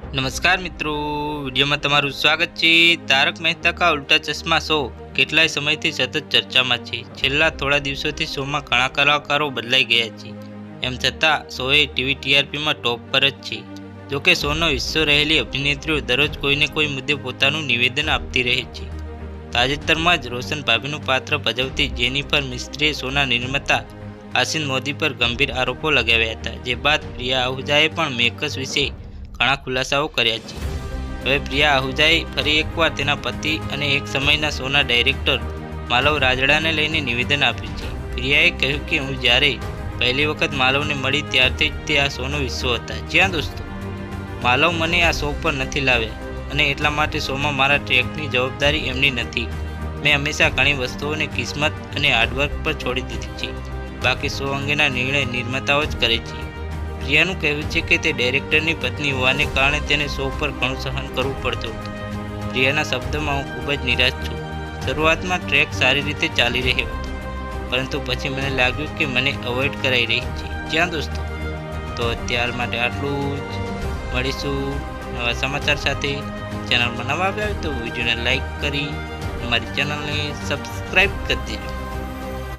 નમસ્કાર મિત્રો, વિડીયોમાં તમારું સ્વાગત છે। તારક મહેતા કા ઉલ્ટા ચશ્મા શો કેટલાય સમયથી સતત ચર્ચામાં છે। છેલ્લા થોડા દિવસોથી શોમાં ઘણા કલાકારો બદલાઈ ગયા છે। એમ છતાં શોએ ટીવી ટીઆરપીમાં ટોપ પર જ છે। જોકે શોનો હિસ્સો રહેલી અભિનેત્રીઓ દરરોજ કોઈને કોઈ મુદ્દે પોતાનું નિવેદન આપતી રહે છે। તાજેતરમાં જ રોશન ભાભીનું પાત્ર ભજવતી જેનિફર મિસ્ત્રીએ શોના નિર્માતા આશિન મોદી પર ગંભીર આરોપો લગાવ્યા હતા। જે બાદ પ્રિયા આહુજાએ પણ મેકર્સ વિશે ઘણા ખુલાસાઓ કર્યા છે। હવે પ્રિયા આહુજાએ ફરી એકવાર તેના પતિ અને એક સમયના શોના ડાયરેક્ટર માલવ રાજડાને લઈને નિવેદન આપ્યું છે। પ્રિયાએ કહ્યું કે હું જ્યારે પહેલી વખત માલવને મળી ત્યારથી જ તે આ શોનો હિસ્સો હતા। જ્યાં દોસ્તો માલવ મને આ શો પર નથી લાવ્યા અને એટલા માટે શોમાં મારા ટ્રેકની જવાબદારી એમની નથી। મેં હંમેશા ઘણી વસ્તુઓને કિસ્મત અને હાર્ડવર્ક પર છોડી દીધી છે। બાકી શો અંગેના નિર્ણય નિર્માતાઓ જ કરે છે। પ્રિયાનું કહેવું છે કે તે ડાયરેક્ટરની પત્ની હોવાને કારણે તેને શો પર ઘણું સહન કરવું પડતું હતું। પ્રિયાના શબ્દોમાં હું ખૂબ જ નિરાશ છું। શરૂઆતમાં ટ્રેક સારી રીતે ચાલી રહ્યો હતો, પરંતુ પછી મને લાગ્યું કે મને અવોઇડ કરાઈ રહી છે। જ્યાં દોસ્તો તો અત્યાર માટે આટલું જ। મળીશું નવા સમાચાર સાથે। ચેનલમાં નવા આવ્યા હોય તો વિડીયોને લાઈક કરી અમારી ચેનલને સબસ્ક્રાઈબ કરી દેજો।